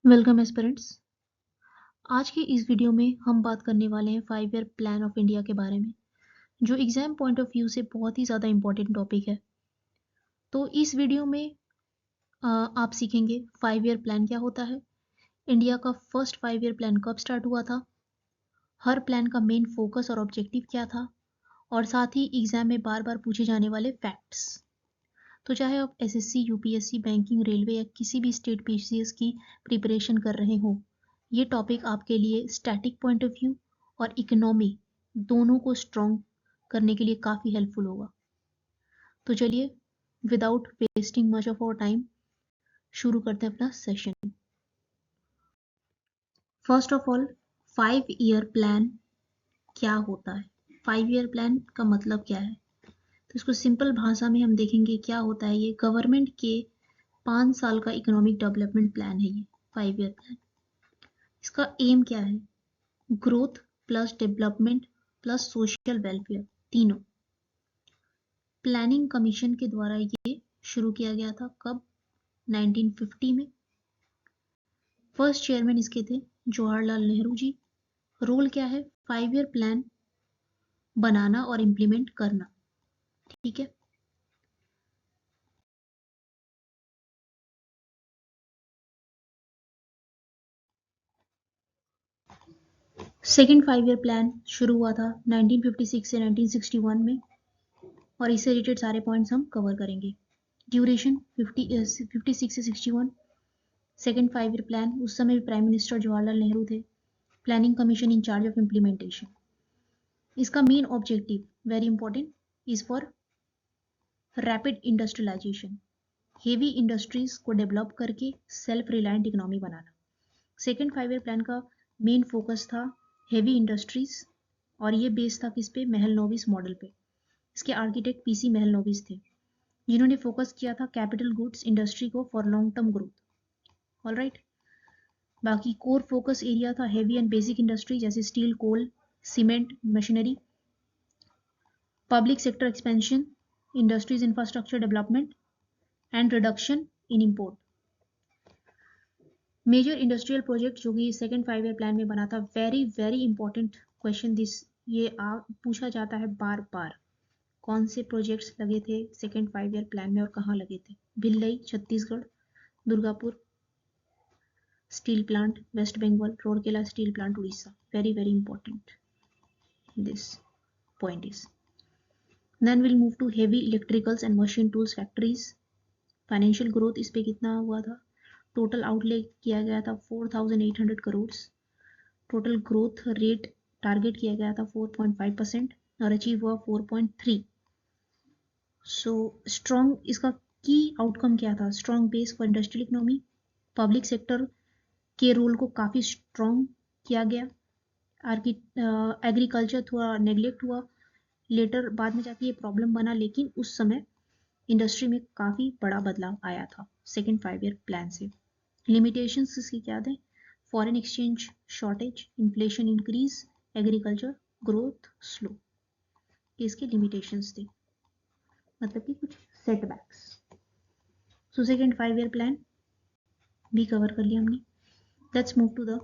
Welcome aspirants. आज के इस वीडियो में हम बात करने वाले हैं 5 ईयर प्लान ऑफ इंडिया के बारे में, जो एग्जाम पॉइंट ऑफ व्यू से बहुत ही ज़्यादा इंपॉर्टेंट टॉपिक है। तो इस वीडियो में आप सीखेंगे 5 ईयर प्लान क्या होता है, इंडिया का फर्स्ट 5 ईयर प्लान कब स्टार्ट हुआ था, हर प्लान का मेन फोकस और ऑब्जेक्टिव क्या था, और साथ ही एग्जाम में बार बार पूछे जाने वाले फैक्ट्स। तो चाहे आप एसएससी, यूपीएससी, बैंकिंग, रेलवे या किसी भी स्टेट पीसीएस की प्रिपरेशन कर रहे हो, ये टॉपिक आपके लिए स्टैटिक पॉइंट ऑफ व्यू और इकोनॉमी दोनों को स्ट्रॉन्ग करने के लिए काफ़ी हेल्पफुल होगा। तो चलिए, without wasting much of our time, शुरू करते हैं अपना सेशन। First of all, 5 year plan क्या होता है? 5 ईयर प्लान का मतलब क्या है? तो इसको सिंपल भाषा में हम देखेंगे क्या होता है। ये गवर्नमेंट के 5 साल का इकोनॉमिक डेवलपमेंट प्लान है। ये 5 ईयर प्लान, इसका एम क्या है? Growth plus development plus social welfare, तीनों। प्लानिंग कमीशन के द्वारा ये शुरू किया गया था। कब? 1950 में। फर्स्ट चेयरमैन इसके थे जवाहरलाल नेहरू जी। रोल क्या है? 5 ईयर प्लान बनाना और इम्प्लीमेंट करना। ठीक है। सेकेंड 5 ईयर प्लान शुरू हुआ था 1956 से 1961 में, और इससे रिलेटेड सारे पॉइंट्स हम कवर करेंगे। ड्यूरेशन 56 से 61। सेकेंड 5 ईयर प्लान, उस समय भी प्राइम मिनिस्टर जवाहरलाल नेहरू थे। Planning commission in charge of implementation. इसका main objective, very important, is for rapid industrialization, heavy industries को डेवलप करके सेल्फ रिलायंट इकोनॉमी बनाना। सेकेंड 5 ईयर प्लान का मेन फोकस था हेवी इंडस्ट्रीज, और ये बेस था किस पे? महलनोबिस मॉडल पे। इसके आर्किटेक्ट पीसी महलनोबिस थे, जिन्होंने फोकस किया था कैपिटल गुड्स इंडस्ट्री को for long term growth. All right. बाकी कोर फोकस एरिया था हेवी एंड बेसिक इंडस्ट्री, जैसे steel, coal, cement, machinery. Public sector expansion, industries infrastructure development and reduction in import. Major industrial project जो कि second 5 year plan में बना था, very very important question this, ये पूछा जाता है बार बार। कौन से प्रोजेक्ट्स लगे थे सेकेंड 5 ईयर प्लान में और कहाँ लगे थे? Bhilai Chhattisgarh, Durgapur steel plant west Bengal, Rourkela steel plant Orissa. Very very important this point is. Then will move to heavy electricals and machine tools factories. Financial growth इस पे कितना हुआ था? टोटल आउटले किया गया था 4800 crore. Total growth rate target किया गया था 4.5% और अचीव हुआ 4.3। सो स्ट्रॉन्ग, इसका की आउटकम क्या था? Strong base for industrial economy. Public sector के रोल को काफ़ी स्ट्रॉन्ग किया गया। एग्रीकल्चर थोड़ा नेग्लेक्ट हुआ, लेटर बाद में जाके ये प्रॉब्लम बना, लेकिन उस समय इंडस्ट्री में काफ़ी बड़ा बदलाव आया था सेकेंड 5 ईयर प्लान से। लिमिटेशंस इसकी क्या थे? Foreign exchange shortage, inflation increase, agriculture growth slow, इसके लिमिटेशंस थे, मतलब कि कुछ setbacks. So second 5 year plan भी कवर कर लिया हमने। Let's move to the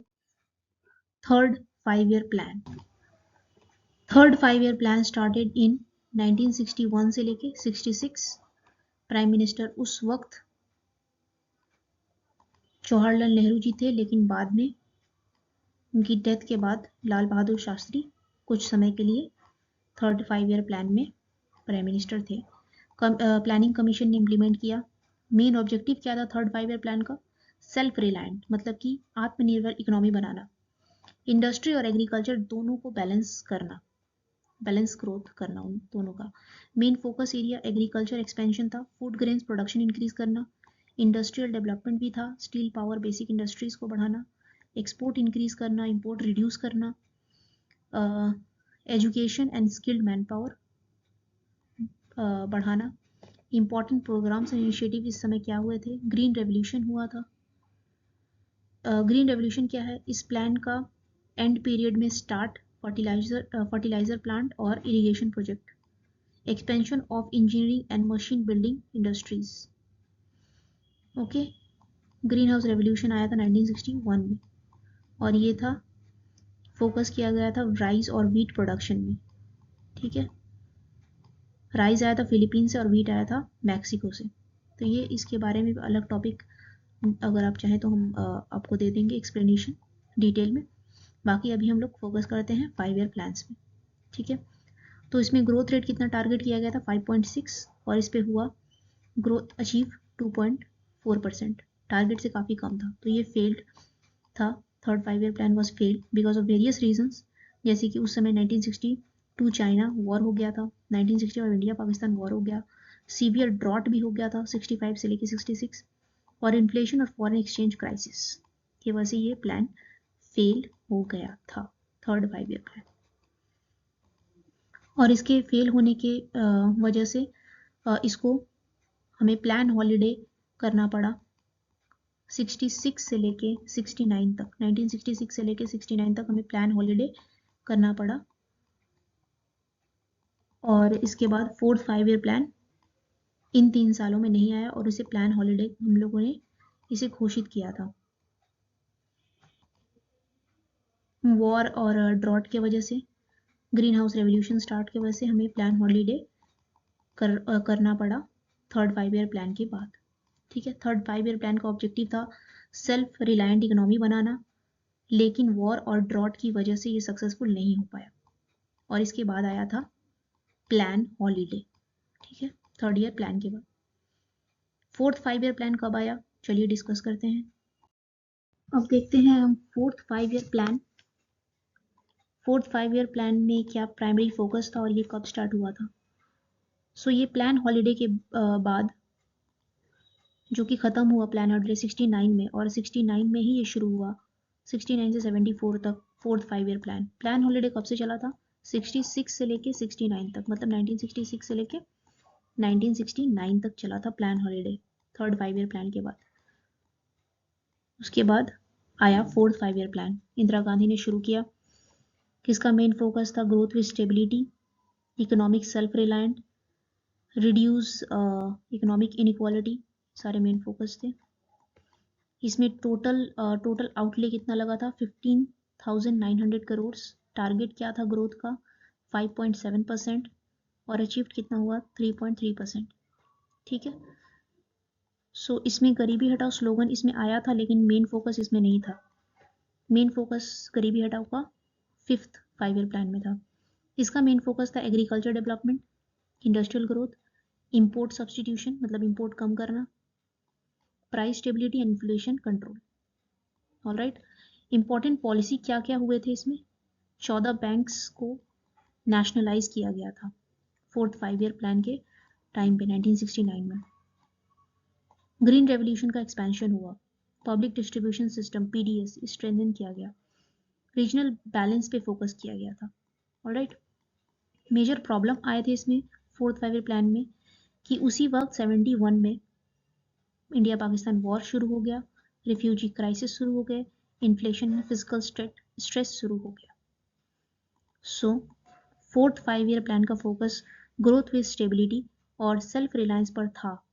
third 5 year plan. Third 5 year plan started in 1961 से लेके 66। प्राइम मिनिस्टर उस वक्त जवाहरलाल नेहरू जी थे, लेकिन बाद में उनकी डेथ के बाद लाल बहादुर शास्त्री कुछ समय के लिए थर्ड 5 ईयर प्लान में प्राइम मिनिस्टर थे। प्लानिंग कमीशन ने इम्प्लीमेंट किया। मेन ऑब्जेक्टिव क्या था थर्ड 5 ईयर प्लान का? सेल्फ रिलायंट, मतलब कि आत्मनिर्भर इकोनॉमी बनाना। इंडस्ट्री और एग्रीकल्चर दोनों को बैलेंस करना, बैलेंस ग्रोथ करना उन दोनों का। Main focus area agriculture expansion था, फूड ग्रेन्स प्रोडक्शन इंक्रीज करना। इंडस्ट्रियल डेवलपमेंट भी था, स्टील, पावर, बेसिक इंडस्ट्रीज को बढ़ाना, एक्सपोर्ट इंक्रीज करना, इंपोर्ट रिड्यूस करना, education and skilled man power बढ़ाना। इंपॉर्टेंट प्रोग्राम्स एंड इनिशिएटिव इस समय क्या हुए थे? ग्रीन रेवोल्यूशन हुआ था। ग्रीन रेवोल्यूशन क्या है? इस प्लान का एंड पीरियड में स्टार्ट फर्टिलाइजर प्लांट और irrigation project, expansion of engineering and machine building industries. Okay, green house revolution आया था 1961 में, और ये था फोकस किया गया था राइस और वीट प्रोडक्शन में। ठीक है, राइस आया था फिलीपीन से और वीट आया था मैक्सिको से। तो ये इसके बारे में अलग टॉपिक अगर आप चाहें तो हम आपको दे देंगे एक्सप्लेनेशन डिटेल में। बाकी अभी हम लोग फोकस करते हैं 5 ईयर प्लान्स में। ठीक है, तो इसमें ग्रोथ रेट कितना टारगेट किया गया था 5.6, और इस पे हुआ ग्रोथ अचीव 2.4%, टारगेट से काफ़ी कम था, तो ये फेल्ड था। Third 5 year plan was failed because of various reasons, जैसे कि उस समय 1962 चाइना वॉर हो गया था, 1965 इंडिया पाकिस्तान वॉर हो गया, सीवियर ड्रॉट भी हो गया था 65 से लेके 66, और इन्फ्लेशन और फॉरेन एक्सचेंज क्राइसिस की वजह से ये प्लान फेल हो गया था, थर्ड 5 ईयर प्लान। और इसके फेल होने के वजह से इसको हमें प्लान हॉलीडे करना पड़ा 66 से लेके 69 तक, 1966 से लेके 69 तक हमें प्लान हॉलीडे करना पड़ा। और इसके बाद फोर्थ 5 ईयर प्लान इन 3 सालों में नहीं आया, और इसे प्लान हॉलीडे हम लोगों ने इसे घोषित किया था। वॉर और ड्रॉट के वजह से, ग्रीन हाउस रेवोल्यूशन स्टार्ट की वजह से हमें प्लान हॉलीडे करना पड़ा थर्ड 5 ईयर प्लान के बाद। ठीक है, थर्ड 5 ईयर प्लान का ऑब्जेक्टिव था सेल्फ रिलायंट इकोनॉमी बनाना, लेकिन वॉर और ड्रॉट की वजह से ये सक्सेसफुल नहीं हो पाया, और इसके बाद आया था प्लान हॉलीडे। ठीक है, थर्ड ईयर प्लान के बाद। फोर्थ 5 ईयर प्लान कब आया, चलिए डिस्कस करते हैं। अब देखते हैं हम fourth 5 year plan. Fourth 5 year plan में क्या प्राइमरी फोकस था और ये कब स्टार्ट हुआ था। सो ये प्लान हॉलीडे के बाद, जो कि ख़त्म हुआ प्लान हॉलीडे 69 में, और 69 में ही ये शुरू हुआ 69 से 74 तक fourth 5 year plan. Plan holiday कब से चला था 66 से लेके 69 तक, मतलब 1966 से लेके 1969 तक चला था plan holiday third 5 year plan के बाद। उसके बाद आया fourth 5 year plan, Indira Gandhi ने शुरू किया। किसका मेन फोकस था, growth with stability, economic self reliant, reduce economic inequality, सारे मेन फोकस थे। इसमें टोटल आउटले कितना लगा था 15,900 करोड़। टारगेट क्या था ग्रोथ का 5.7%, और अचीव्ड कितना हुआ 3.3%। ठीक है, सो इसमें गरीबी हटाओ स्लोगन इसमें आया था, लेकिन मेन फोकस इसमें नहीं था। मेन फोकस गरीबी हटाओ का फिफ्थ 5 ईयर प्लान में था। इसका मेन फोकस था agriculture development, industrial growth, import substitution मतलब इंपोर्ट कम करना, price stability and inflation control. Alright, important policy क्या क्या हुए थे इसमें, 14 बैंक्स को नेशनलाइज किया गया था फोर्थ 5 ईयर प्लान के टाइम पे 1969 में। ग्रीन रेवोल्यूशन का एक्सपेंशन हुआ, public distribution system PDS strengthen किया गया, रीजनल बैलेंस पे फोकस किया गया था। ऑलराइट, मेजर प्रॉब्लम आए थे इसमें फोर्थ 5 ईयर प्लान में कि उसी वक्त 71 में इंडिया पाकिस्तान वॉर शुरू हो गया, रिफ्यूजी क्राइसिस शुरू हो गए, इन्फ्लेशन में फिजिकल स्ट्रेस शुरू हो गया। सो फोर्थ 5 ईयर प्लान का फोकस ग्रोथ विद स्टेबिलिटी और सेल्फ रिलायंस पर था,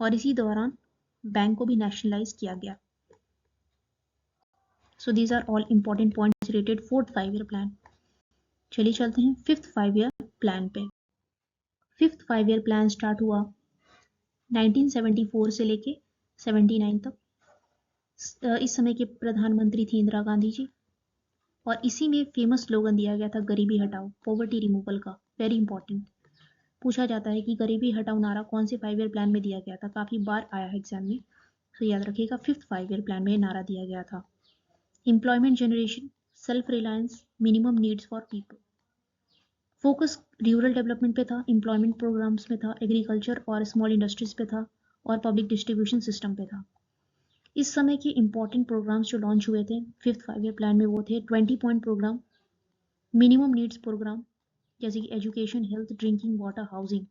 और इसी दौरान बैंक को भी नेशनलाइज किया गया। So these are all important points related fourth 5 year plan. चलिए चलते हैं फिफ्थ 5 ईयर प्लान पे। फिफ्थ 5 ईयर प्लान स्टार्ट हुआ 1974 से लेके 79 तक। इस समय के प्रधानमंत्री थी इंदिरा गांधी जी, और इसी में फेमस स्लोगन दिया गया था गरीबी हटाओ, पॉवर्टी रिमूवल का। वेरी इंपॉर्टेंट, पूछा जाता है कि गरीबी हटाओ नारा कौन से 5 ईयर प्लान में दिया गया था, काफ़ी बार आया है एग्जाम में, तो याद रखिएगा फिफ्थ 5 ईयर प्लान में नारा दिया गया था। Employment generation, self reliance, minimum needs for people. Focus rural development पे था, एम्प्लॉयमेंट प्रोग्राम्स में था, एग्रीकल्चर और स्मॉल इंडस्ट्रीज पे था, और पब्लिक डिस्ट्रीब्यूशन सिस्टम पे था। इस समय के इंपॉर्टेंट प्रोग्राम्स जो लॉन्च हुए थे फिफ्थ 5 ईयर प्लान में वो थे 20 point programme, minimum needs programme जैसे कि education, health, drinking water, housing.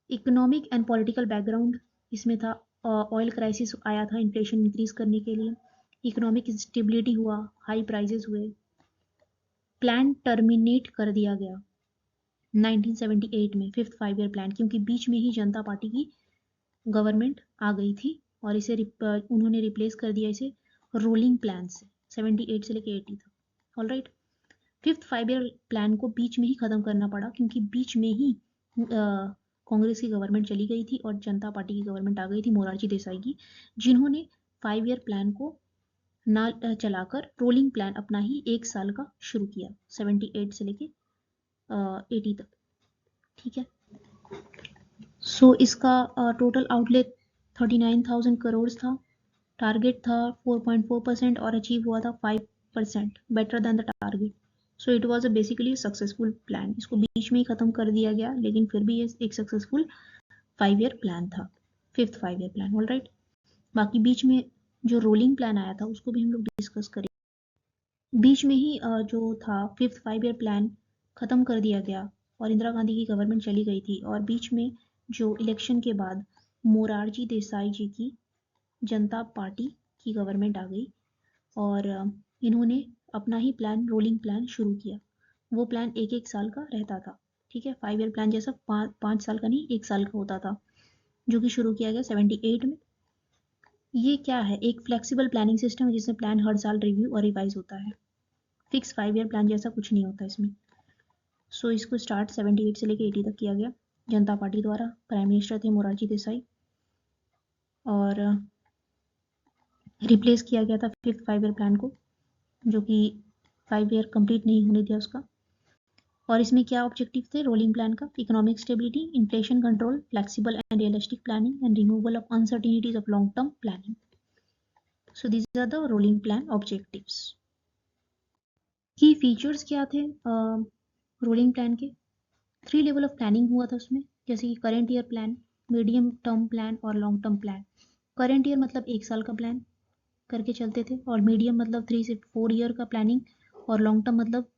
Economic and political background इसमें था, ऑयल क्राइसिस आया था इन्फ्लेशन इंक्रीज करने के लिए, इकोनॉमिक इंस्टेबिलिटी हुआ, हाई प्राइजेस हुए, प्लान टर्मिनेट कर दिया गया 1978 में फिफ्थ 5 ईयर प्लान, क्योंकि बीच में ही जनता पार्टी की गवर्नमेंट आ गई थी और इसे उन्होंने रिप्लेस कर दिया इसे रोलिंग प्लान से 78 से लेके 80 तक। ऑलराइट, फिफ्थ 5 ईयर प्लान को बीच में ही ख़त्म करना पड़ा क्योंकि बीच में ही कांग्रेस की गवर्नमेंट चली गई थी और जनता पार्टी की गवर्नमेंट आ गई थी मोरारजी देसाई की, जिन्होंने 5 ईयर प्लान को ना चलाकर रोलिंग प्लान अपना ही 1 साल का शुरू किया 78 से लेके 80 तक। ठीक है, सो इसका टोटल आउटलेट 39,000 करोड़ था, टारगेट था 4.4% और अचीव हुआ था 5%, better than the target. So it was a basically successful plan. इसको बीच में ही खत्म कर दिया गया लेकिन फिर भी ये एक सक्सेसफुल 5 ईयर प्लान था, फिफ्थ 5 ईयर प्लान। ऑलराइट, बाकी बीच में जो रोलिंग प्लान आया था उसको भी हम लोग डिस्कस करेंगे। बीच में ही जो था फिफ्थ 5 ईयर प्लान खत्म कर दिया गया और इंदिरा गांधी की गवर्नमेंट चली गई थी और बीच में जो इलेक्शन के बाद मोरारजी देसाई जी की जनता पार्टी की गवर्नमेंट आ गई और इन्होंने अपना ही प्लान रोलिंग प्लान शुरू किया। वो प्लान 1-1 साल का रहता था। ठीक है, 5 ईयर प्लान जैसा 5 साल का नहीं 1 साल का होता था, जो कि शुरू किया गया 78 में। ये क्या है, एक फ्लेक्सिबल प्लानिंग सिस्टम है जिसमें प्लान हर साल रिव्यू और रिवाइज होता है। फिक्स 5 ईयर प्लान जैसा कुछ नहीं होता इसमें। सो इसको स्टार्ट 78 से लेकर 80 तक किया गया जनता पार्टी द्वारा। प्राइम मिनिस्टर थे मोरारजी देसाई और रिप्लेस किया गया था फिफ्थ 5 ईयर प्लान को, जो कि 5 ईयर कंप्लीट नहीं होने दिया उसका। और इसमें क्या ऑब्जेक्टिव थे रोलिंग प्लान का? Economic stability, inflation control, flexible and realistic planning and removal of uncertainties of long term planning. So this are the rolling plan objectives. Key features क्या थे रोलिंग प्लान के? 3 लेवल ऑफ प्लानिंग हुआ था उसमें, जैसे कि current year plan, medium term plan और long term plan. Current year मतलब 1 साल का प्लान करके चलते थे और मीडियम मतलब 3 से 4 ईयर का प्लानिंग और लॉन्ग टर्म मतलब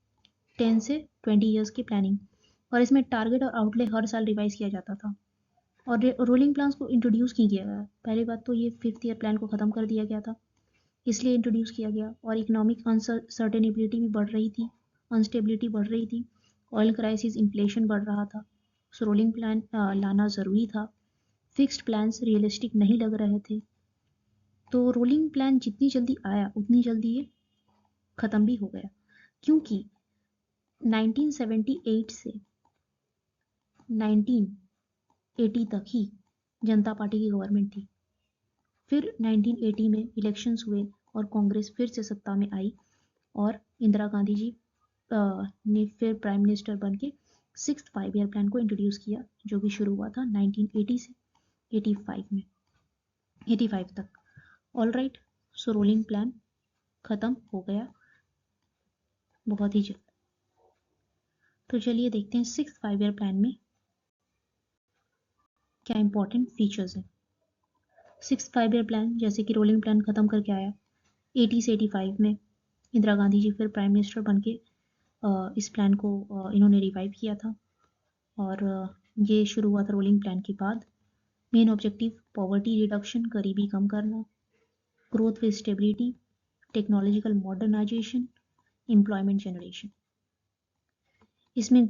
10 से 20 ईयर्स की प्लानिंग। और इसमें टारगेट और आउटले हर साल रिवाइज किया जाता था और रोलिंग प्लान्स को इंट्रोड्यूस किया गया। पहली बात तो ये फिफ्थ ईयर प्लान को ख़त्म कर दिया गया था, इसलिए इंट्रोड्यूस किया गया। और इकोनॉमिक अनसर्टेनिबिलिटी भी बढ़ रही थी, अनस्टेबिलिटी बढ़ रही थी, ऑयल क्राइसिस, इन्फ्लेशन बढ़ रहा था, सो रोलिंग प्लान लाना ज़रूरी था। फिक्स्ड प्लान्स रियलिस्टिक नहीं लग रहे थे, तो रोलिंग प्लान जितनी जल्दी आया उतनी जल्दी ये ख़त्म भी हो गया, क्योंकि 1978 से 1980 तक ही जनता पार्टी की गवर्नमेंट थी। फिर 1980 में इलेक्शंस हुए और कांग्रेस फिर से सत्ता में आई और इंदिरा गांधी जी ने फिर प्राइम मिनिस्टर बन के सिक्स्थ 5 ईयर प्लान को इंट्रोड्यूस किया, जो कि शुरू हुआ था 1980 से 85 में, 85 तक। ऑल राइट, सो रोलिंग प्लान ख़त्म हो गया बहुत ही जल्द। तो चलिए देखते हैं सिक्स्थ 5 ईयर प्लान में क्या इंपॉर्टेंट फीचर्स हैं। सिक्स्थ 5 ईयर प्लान जैसे कि रोलिंग प्लान ख़त्म करके आया 80 से 85 में, इंदिरा गांधी जी फिर प्राइम मिनिस्टर बन के इस प्लान को इन्होंने रिवाइव किया था और ये शुरू हुआ था रोलिंग प्लान के बाद। मेन ऑब्जेक्टिव पॉवर्टी रिडक्शन, गरीबी कम करना, growth with stability, technological modernisation, employment generation. इसमें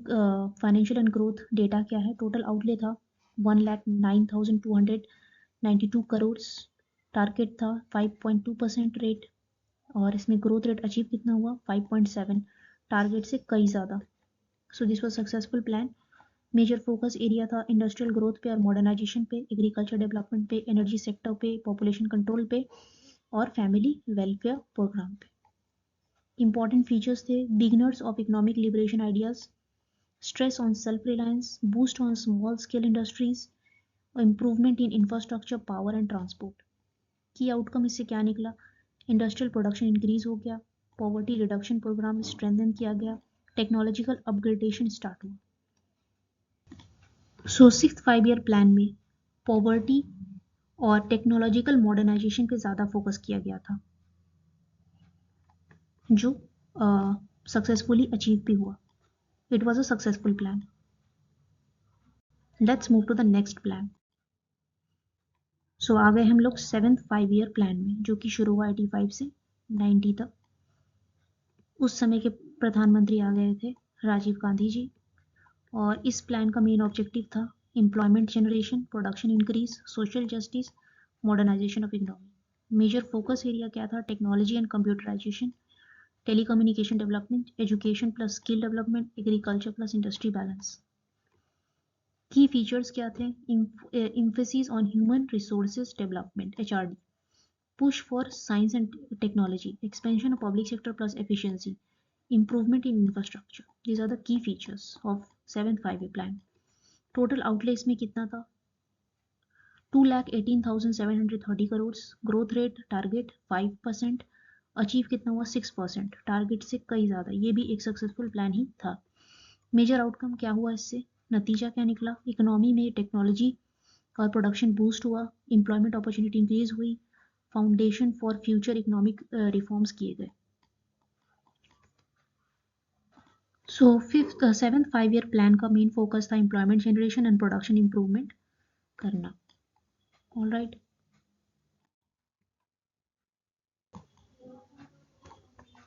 फाइनेंशियल एंड ग्रोथ डेटा क्या है? टोटल आउटले था 1,09,292 करोड़, टारगेट था 5.2% रेट और इसमें ग्रोथ रेट अचीव कितना हुआ? 5.7, टारगेट से कई ज़्यादा। So this was successful plan. Major focus area था इंडस्ट्रियल ग्रोथ पे और मॉडर्नाइजेशन पे, एग्रीकल्चर डेवलपमेंट पे, एनर्जी सेक्टर पे, पॉपुलेशन कंट्रोल पे और फैमिली वेलफेयर प्रोग्राम पे। इंपॉर्टेंट फीचर्स थे beginners of economic liberation ideas, stress on self-reliance, boost on small-scale industries, improvement in infrastructure, power and transport. की आउटकम इससे क्या निकला? इंडस्ट्रियल प्रोडक्शन इंक्रीज हो गया, पॉवर्टी रिडक्शन प्रोग्राम स्ट्रेंथन किया गया, टेक्नोलॉजिकल अपग्रेडेशन स्टार्ट हुआ। सो सिक्स्थ 5 ईयर प्लान में पॉवर्टी और टेक्नोलॉजिकल मॉडर्नाइजेशन पे ज़्यादा फोकस किया गया था, जो सक्सेसफुली अचीव भी हुआ। It was a successful plan. Let's move to the next plan. सो आ गए हम लोग सेवेंथ 5 ईयर प्लान में, जो कि शुरू हुआ 85 से 90 तक। उस समय के प्रधानमंत्री आ गए थे राजीव गांधी जी और इस प्लान का मेन ऑब्जेक्टिव था employment generation, production increase, social justice, modernisation of economy. Major focus area क्या था? Technology and computerisation, telecommunication development, education plus skill development, agriculture plus industry balance. Key features क्या थे? Emphasis on human resources development HRD, push for science and technology, expansion of public sector plus efficiency, improvement in infrastructure. These are the key features of 7th 5-year plan. Total outlays में कितना था? 2,18,730 crores. Growth rate target 5%. Achieve कितना हुआ? 6%. Target से कई ज़्यादा. ये भी एक सक्सेसफुल प्लान ही था. मेजर आउटकम क्या हुआ इससे? नतीजा क्या निकला? इकोनॉमी में टेक्नोलॉजी और प्रोडक्शन बूस्ट हुआ, एम्प्लॉयमेंट अपॉर्चुनिटी इंक्रीज हुई, foundation for future economic reforms किए गए. सो 7th 5-year प्लान का मेन फोकस था employment generation and production improvement करना. ऑलराइट,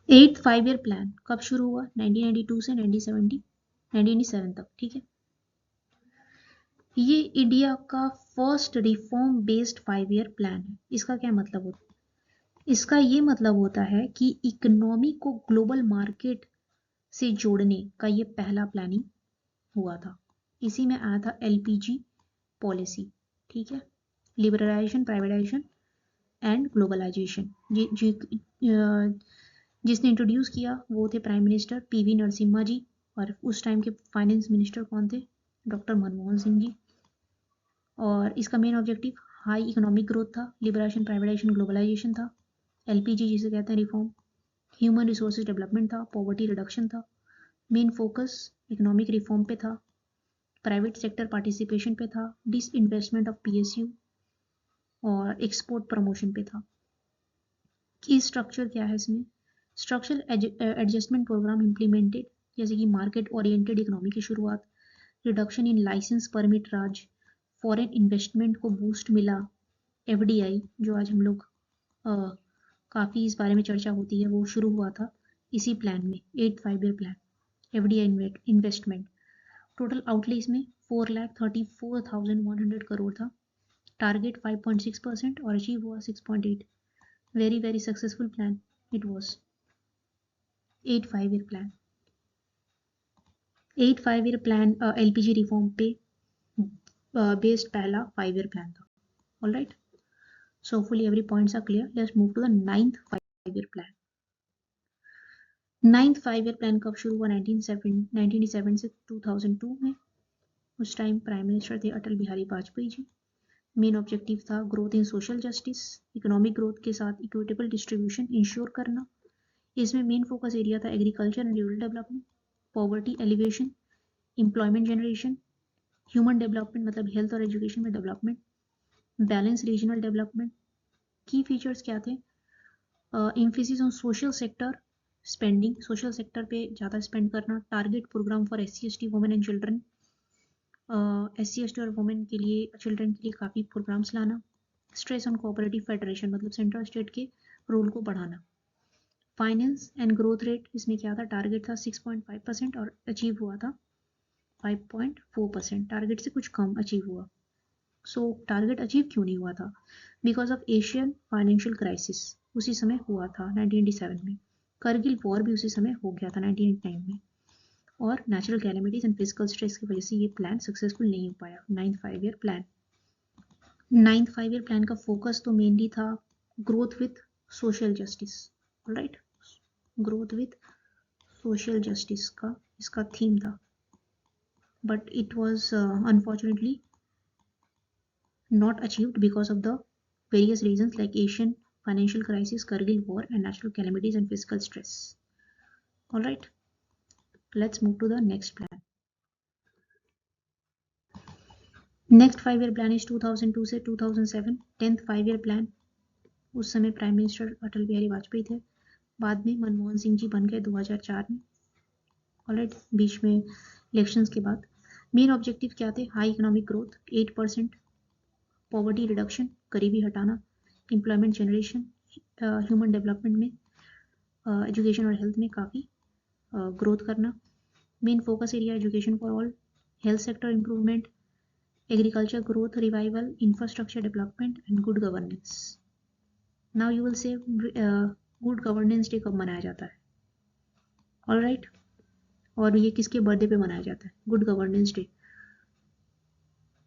8th 5-year प्लान कब शुरू हुआ? 1992 से 1997 तक. ठीक है, ये इंडिया का first reform based 5-year plan है. इसका क्या मतलब होता है? इसका ये मतलब होता है कि इकोनॉमी को ग्लोबल मार्केट से जोड़ने का ये पहला प्लानिंग हुआ था. इसी में आया था LPG पॉलिसी. ठीक है, लिबरलाइजेशन, प्राइवेटाइजेशन एंड ग्लोबलाइजेशन. जिसने इंट्रोड्यूस किया वो थे प्राइम मिनिस्टर PV नरसिम्हा जी, और उस टाइम के फाइनेंस मिनिस्टर कौन थे? डॉक्टर मनमोहन सिंह जी. और इसका main objective high economic growth था, लिबरेशन, प्राइवेटाइजेशन, ग्लोबलाइजेशन था, LPG जिसे कहते हैं रिफॉर्म, ह्यूमन रिसोर्सेज डेवलपमेंट था, पॉवर्टी रिडक्शन था. मेन फोकस इकोनॉमिक रिफॉर्म पे था, प्राइवेट सेक्टर पार्टिसिपेशन पे था, डिसइन्वेस्टमेंट ऑफ PSU और एक्सपोर्ट प्रमोशन पे था. की स्ट्रक्चर क्या है इसमें? स्ट्रक्चरल एडजस्टमेंट प्रोग्राम इम्प्लीमेंटेड, जैसे कि मार्केट ओरिएंटेड इकोनॉमी की शुरुआत, reduction in licence permit raj, foreign investment को बूस्ट मिला, FDI जो आज हम लोग काफ़ी इस बारे में चर्चा होती है वो शुरू हुआ था इसी प्लान में, 8th 5-year plan. FDI investment. Total outlay इसमें 4,34,100 करोड़ था. टारगेट 5.6% और अचीव हुआ 6.8. Very very successful plan it was. 8th 5-year plan. 8th 5-year plan LPG reform पे बेस्ड पहला 5-year प्लान था. Alright, so hopefully every points are clear. Let's move to the 9th 5-year plan. 9th 5-year plan कब शुरू हुआ? 1997 से 2002 में. उस time prime minister थे अटल बिहारी वाजपेयी जी. मेन ऑब्जेक्टिव था growth in social justice, economic growth के साथ इक्विटेबल डिस्ट्रीब्यूशन इंश्योर करना. इसमें मेन फोकस एरिया था agriculture and rural development, poverty alleviation, employment generation, human development मतलब हेल्थ और एजुकेशन में development, balance regional development. Key features क्या थे? Emphasis on social sector spending, social sector पे ज़्यादा स्पेंड करना, target programme for SC ST women and children, SC ST और women के लिए, चिल्ड्रन के लिए काफ़ी प्रोग्राम्स लाना. स्ट्रेस ऑन कोऑपरेटिव फेडरेशन मतलब सेंट्रल स्टेट के रोल को बढ़ाना. फाइनेंस एंड ग्रोथ रेट इसमें क्या था? टारगेट था 6.5% और अचीव हुआ था 5.4%. टारगेट से कुछ कम अचीव हुआ. सो टारगेट अचीव क्यों नहीं हुआ था? Because of Asian financial crisis उसी समय हुआ था 1987 में. करगिल वॉर भी उसी समय हो गया था 1989 में. और natural calamities and physical stress की वजह से ये प्लान सक्सेसफुल नहीं हो पाया. 9th 5-year plan. 9th 5-year plan का फोकस तो मेनली था growth with social justice. Right, growth with social justice का इसका थीम था. But it was unfortunately not achieved because of the various reasons like Asian financial crisis, Kargil war and natural calamities and physical stress. All right, let's move to the next plan. Next 5-year plan is 2002 से 2007. 10th 5-year plan. उस समय prime minister अटल बिहारी वाजपेयी थे. बाद में मनमोहन सिंह जी बन गए 2004 में. Alright, बीच में इलेक्शंस के बाद. मेन ऑब्जेक्टिव क्या थे? High economic growth 8%, poverty reduction गरीबी हटाना, एम्प्लॉयमेंट जनरेशन, ह्यूमन डेवलपमेंट में, एजुकेशन और हेल्थ में काफ़ी ग्रोथ करना. Main focus area education for all, health sector improvement, agriculture growth revival, infrastructure development and good governance. Now you will say good governance day कब मनाया जाता है? All right, और ये किसके बर्थडे पे मनाया जाता है good governance day?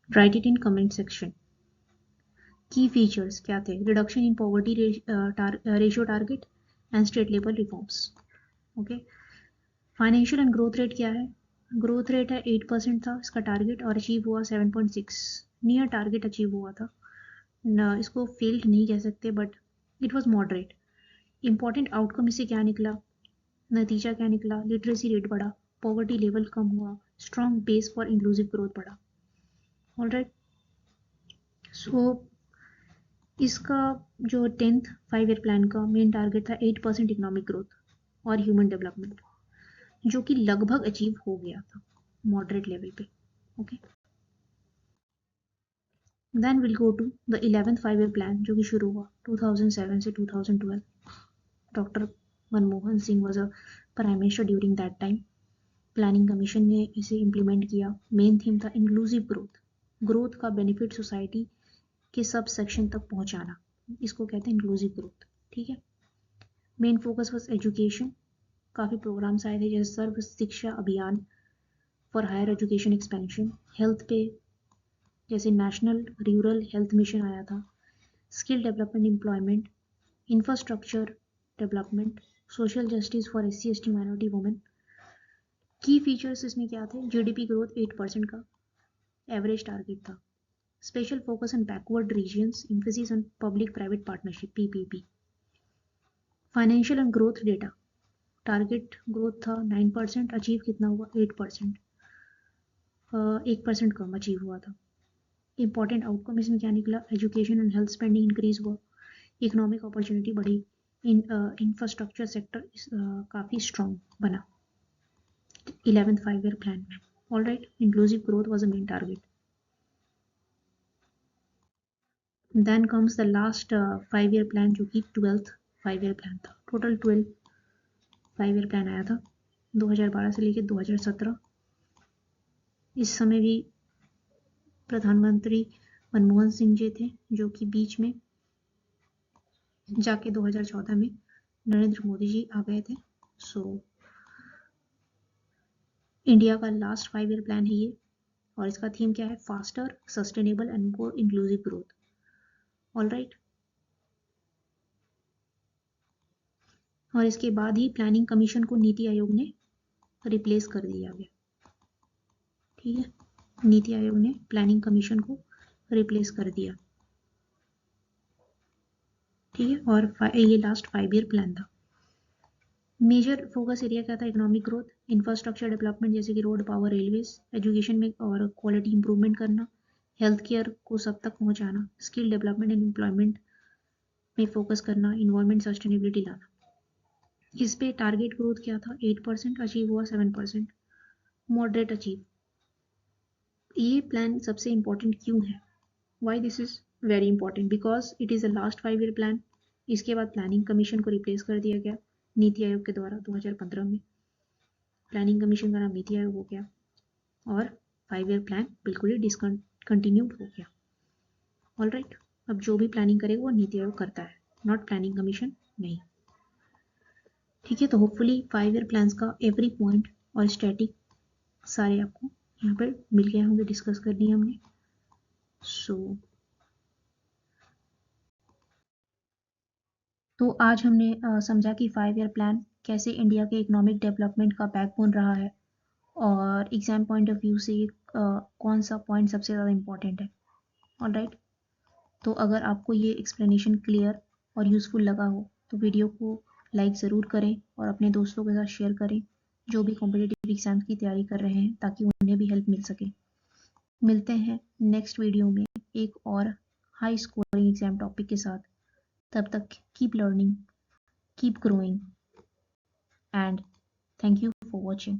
Right it in comment section. की फीचर्स क्या थे? Reduction in poverty ratio target and state level reforms. Okay. Financial and growth rate क्या है? ग्रोथ रेट है 8% था इसका टारगेट और अचीव हुआ 7.6. नियर टारगेट अचीव हुआ था न, इसको फेल्ड नहीं कह सकते but it was moderate. Important outcome इससे क्या निकला? नतीजा क्या निकला? लिटरेसी रेट बढ़ा, पॉवर्टी लेवल कम हुआ, strong base for inclusive growth बढ़ा. ऑलराइट. सो इसका जो 10th 5 ईयर प्लान का मेन टारगेट था 8% इकोनॉमिक ग्रोथ और ह्यूमन डेवलपमेंट, जो कि लगभग अचीव हो गया था मॉडरेट लेवल पे. Okay. Then will go to the 11th 5 year plan जो कि शुरू हुआ 2007 से 2012. Doctor Manmohan Singh was a prime minister during that time. Planning commission ने इसे इम्प्लीमेंट किया. मेन थीम था इंक्लूसिव ग्रोथ, ग्रोथ का बेनिफिट सोसाइटी के सब सेक्शन तक पहुंचाना, इसको कहते हैं इंक्लूसिव ग्रोथ. ठीक है. Main focus was education. काफ़ी प्रोग्राम्स आए थे जैसे Sarva Shiksha Abhiyan for higher education expansion. Health पे जैसे नेशनल रूरल हेल्थ मिशन आया था. Skill development, employment, infrastructure development, social justice for SC ST minority women. Key features इसमें क्या थे? GDP ग्रोथ 8% का एवरेज टारगेट था. Special focus on backward regions, emphasis on public private partnership PPP. Financial and growth data. Target growth था 9%, achieve कितना हुआ? 8%. 1% कम achieve हुआ था. इंपॉर्टेंट आउटकम इसमें क्या निकला? Education and health spending increase हुआ, इकोनॉमिक अपॉर्चुनिटी बढ़ी, इंफ्रास्ट्रक्चर सेक्टर काफ़ी स्ट्रॉन्ग बना 11th 5 ईयर प्लान में. All right. Inclusive growth was a main target. Then comes the last 5 year plan जो कि 12th 5 ईयर प्लान था. टोटल 12 5 ईयर प्लान आया था 2012 से लेकर 2017. इस समय भी प्रधानमंत्री मनमोहन सिंह जी थे जो कि बीच में जाके 2014 में नरेंद्र मोदी जी आ गए थे. सो इंडिया का लास्ट 5 ईयर प्लान है ये और इसका थीम क्या है? Faster, sustainable and more inclusive growth. All right. और इसके बाद ही प्लानिंग कमीशन को नीति आयोग ने रिप्लेस कर दिया गया. ठीक है. नीति आयोग ने प्लानिंग कमीशन को रिप्लेस कर दिया. ठीक है. और ये लास्ट 5 ईयर प्लान था. मेजर फोकस एरिया क्या था? इकोनॉमिक ग्रोथ, इंफ्रास्ट्रक्चर डेवलपमेंट जैसे कि रोड, पावर, रेलवेज, एजुकेशन में और क्वालिटी इंप्रूवमेंट करना, हेल्थ केयर को सब तक पहुंचाना, स्किल डेवलपमेंट एंड एम्प्लॉयमेंट में फोकस करना, इन्वायरमेंट सस्टेनेबिलिटी लाना. इस पे टारगेट ग्रोथ क्या था? 8%, अचीव हुआ 7%, मॉडरेट अचीव. ये प्लान सबसे इंपॉर्टेंट क्यों है? Why this is very important? Because it is the last 5 year plan. इसके बाद प्लानिंग कमीशन को रिप्लेस कर दिया गया नीति आयोग के द्वारा 2015 में. प्लानिंग कमीशन का नाम नीति आयोग हो गया और 5 ईयर प्लान बिल्कुल ही डिसकंटिन्यूड हो गया. All right. अब जो भी प्लानिंग करेगा वो नीति आयोग करता है, नॉट प्लानिंग कमीशन नहीं. ठीक है. तो होपफुली 5 ईयर प्लान्स का एवरी पॉइंट और स्टैटिक सारे आपको यहाँ पर मिल गए होंगे, डिस्कस कर लिए हमने. सो तो आज हमने समझा कि 5 ईयर प्लान कैसे इंडिया के इकोनॉमिक डेवलपमेंट का बैकबोन रहा है और एग्जाम पॉइंट ऑफ व्यू से कौन सा पॉइंट सबसे ज़्यादा इम्पॉर्टेंट है. All right. तो अगर आपको ये एक्सप्लेनेशन क्लियर और यूज़फुल लगा हो तो वीडियो को लाइक ज़रूर करें और अपने दोस्तों के साथ शेयर करें जो भी कॉम्पिटिटिव एग्जाम्स की तैयारी कर रहे हैं ताकि उन्हें भी हेल्प मिल सके. मिलते हैं नेक्स्ट वीडियो में एक और हाई स्कोरिंग एग्जाम टॉपिक के साथ. तब तक keep learning, keep growing, and thank you for watching.